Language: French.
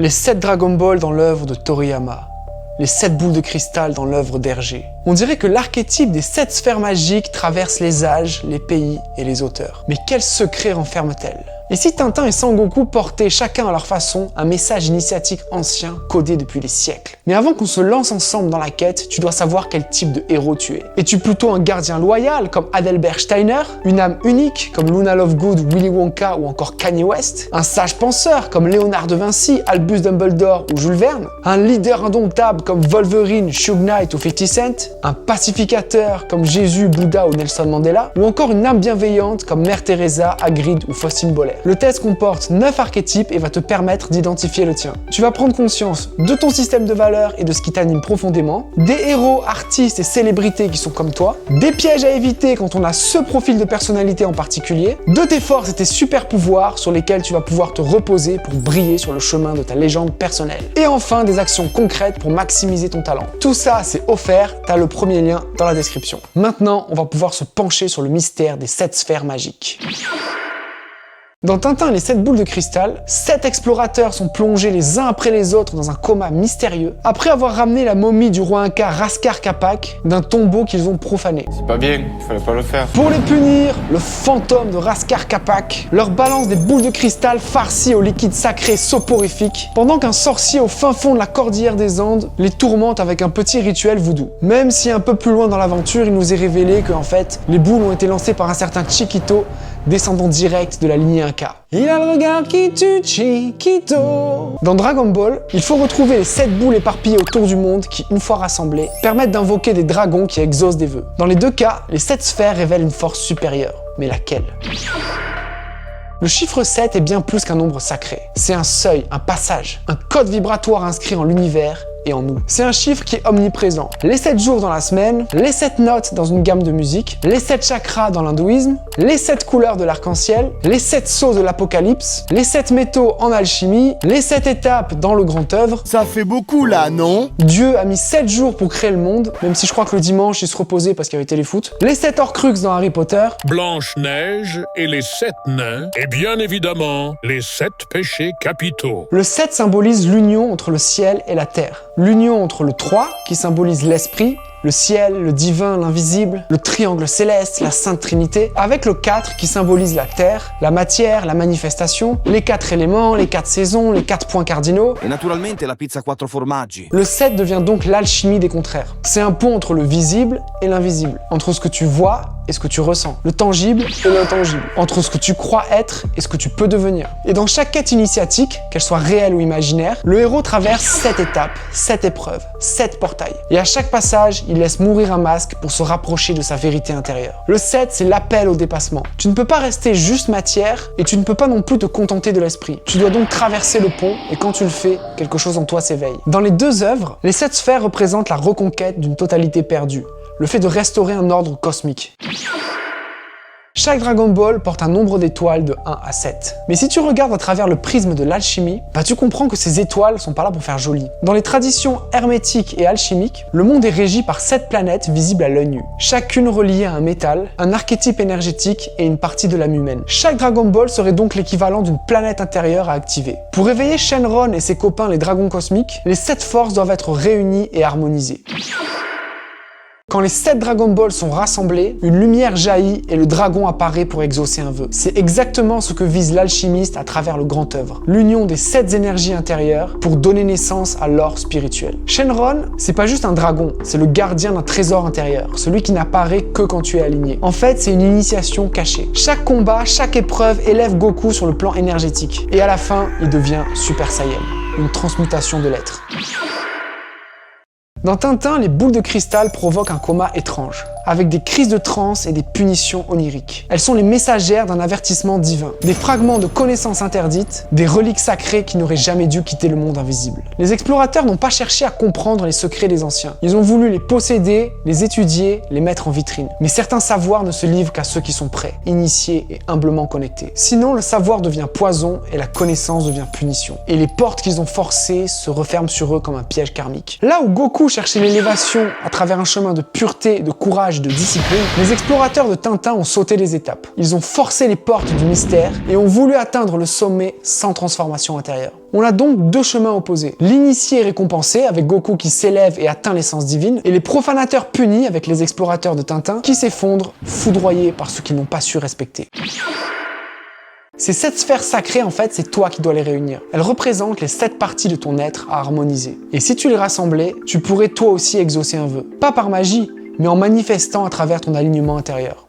Les 7 Dragon Ball dans l'œuvre de Toriyama. Les 7 boules de cristal dans l'œuvre d'Hergé. On dirait que l'archétype des 7 sphères magiques traverse les âges, les pays et les auteurs. Mais quel secret renferme-t-elle? Et si Tintin et Sangoku portaient chacun à leur façon un message initiatique ancien codé depuis des siècles? Mais avant qu'on se lance ensemble dans la quête, tu dois savoir quel type de héros tu es. Es-tu plutôt un gardien loyal comme Adalbert Steiner? Une âme unique comme Luna Lovegood, Willy Wonka ou encore Kanye West? Un sage penseur comme Léonard de Vinci, Albus Dumbledore ou Jules Verne? Un leader indomptable comme Wolverine, Suge Knight ou 50 Cent? Un pacificateur comme Jésus, Bouddha ou Nelson Mandela? Ou encore une âme bienveillante comme Mère Teresa, Hagrid ou Faustine Boller? Le test comporte 9 archétypes et va te permettre d'identifier le tien. Tu vas prendre conscience de ton système de valeurs et de ce qui t'anime profondément, des héros, artistes et célébrités qui sont comme toi, des pièges à éviter quand on a ce profil de personnalité en particulier, de tes forces et tes super pouvoirs sur lesquels tu vas pouvoir te reposer pour briller sur le chemin de ta légende personnelle. Et enfin, des actions concrètes pour maximiser ton talent. Tout ça, c'est offert, t'as le premier lien dans la description. Maintenant, on va pouvoir se pencher sur le mystère des 7 sphères magiques. Dans Tintin et les 7 boules de cristal, 7 explorateurs sont plongés les uns après les autres dans un coma mystérieux après avoir ramené la momie du roi Inca Raskar Capac d'un tombeau qu'ils ont profané. C'est pas bien, il fallait pas le faire. Pour les punir, le fantôme de Raskar Capac leur balance des boules de cristal farcies au liquide sacré soporifique, pendant qu'un sorcier au fin fond de la cordillère des Andes les tourmente avec un petit rituel voodoo. Même si un peu plus loin dans l'aventure, il nous est révélé que en fait, les boules ont été lancées par un certain Chiquito, descendant direct de la lignée Inca. Il a le regard qui tue Chiquito. Dans Dragon Ball, il faut retrouver les 7 boules éparpillées autour du monde qui, une fois rassemblées, permettent d'invoquer des dragons qui exaucent des vœux. Dans les deux cas, les 7 sphères révèlent une force supérieure. Mais laquelle? Le chiffre 7 est bien plus qu'un nombre sacré. C'est un seuil, un passage, un code vibratoire inscrit en l'univers et en nous. C'est un chiffre qui est omniprésent. Les 7 jours dans la semaine, les 7 notes dans une gamme de musique, les 7 chakras dans l'hindouisme, les 7 couleurs de l'arc-en-ciel, les 7 sceaux de l'apocalypse, les 7 métaux en alchimie, les 7 étapes dans le grand œuvre. Ça fait beaucoup là, non? Dieu a mis 7 jours pour créer le monde, même si je crois que le dimanche il se reposait parce qu'il y avait téléfoot. Les 7 Horcruxes dans Harry Potter. Blanche-Neige et les 7 nains, et bien évidemment, les 7 péchés capitaux. Le 7 symbolise l'union entre le ciel et la terre. L'union entre le 3, qui symbolise l'esprit, le ciel, le divin, l'invisible, le triangle céleste, la Sainte Trinité, avec le 4 qui symbolise la terre, la matière, la manifestation, les 4 éléments, les 4 saisons, les 4 points cardinaux. Et naturalmente la pizza 4 formaggi. Le 7 devient donc l'alchimie des contraires. C'est un pont entre le visible et l'invisible, entre ce que tu vois et ce que tu ressens, le tangible et l'intangible, entre ce que tu crois être et ce que tu peux devenir. Et dans chaque quête initiatique, qu'elle soit réelle ou imaginaire, le héros traverse 7 étapes, 7 épreuves, 7 portails. Et à chaque passage, il laisse mourir un masque pour se rapprocher de sa vérité intérieure. Le 7, c'est l'appel au dépassement. Tu ne peux pas rester juste matière et tu ne peux pas non plus te contenter de l'esprit. Tu dois donc traverser le pont et quand tu le fais, quelque chose en toi s'éveille. Dans les deux œuvres, les 7 sphères représentent la reconquête d'une totalité perdue, le fait de restaurer un ordre cosmique. Chaque Dragon Ball porte un nombre d'étoiles de 1 à 7. Mais si tu regardes à travers le prisme de l'alchimie, tu comprends que ces étoiles sont pas là pour faire joli. Dans les traditions hermétiques et alchimiques, le monde est régi par 7 planètes visibles à l'œil nu. Chacune reliée à un métal, un archétype énergétique et une partie de l'âme humaine. Chaque Dragon Ball serait donc l'équivalent d'une planète intérieure à activer. Pour réveiller Shenron et ses copains les dragons cosmiques, les 7 forces doivent être réunies et harmonisées. Quand les 7 Dragon Ball sont rassemblés, une lumière jaillit et le dragon apparaît pour exaucer un vœu. C'est exactement ce que vise l'alchimiste à travers le grand œuvre. L'union des 7 énergies intérieures pour donner naissance à l'or spirituel. Shenron, c'est pas juste un dragon, c'est le gardien d'un trésor intérieur, celui qui n'apparaît que quand tu es aligné. En fait, c'est une initiation cachée. Chaque combat, chaque épreuve élève Goku sur le plan énergétique. Et à la fin, il devient Super Saiyan, une transmutation de l'être. Dans Tintin, les boules de cristal provoquent un coma étrange, avec des crises de transe et des punitions oniriques. Elles sont les messagères d'un avertissement divin, des fragments de connaissances interdites, des reliques sacrées qui n'auraient jamais dû quitter le monde invisible. Les explorateurs n'ont pas cherché à comprendre les secrets des anciens. Ils ont voulu les posséder, les étudier, les mettre en vitrine. Mais certains savoirs ne se livrent qu'à ceux qui sont prêts, initiés et humblement connectés. Sinon, le savoir devient poison et la connaissance devient punition. Et les portes qu'ils ont forcées se referment sur eux comme un piège karmique. Là où Goku cherchait l'élévation à travers un chemin de pureté, de courage courage et de discipline, les explorateurs de Tintin ont sauté les étapes. Ils ont forcé les portes du mystère et ont voulu atteindre le sommet sans transformation intérieure. On a donc deux chemins opposés. L'initié récompensé avec Goku qui s'élève et atteint l'essence divine, et les profanateurs punis avec les explorateurs de Tintin qui s'effondrent, foudroyés par ceux qui n'ont pas su respecter. Ces 7 sphères sacrées, en fait, c'est toi qui dois les réunir. Elles représentent les 7 parties de ton être à harmoniser. Et si tu les rassemblais, tu pourrais toi aussi exaucer un vœu. Pas par magie, mais en manifestant à travers ton alignement intérieur.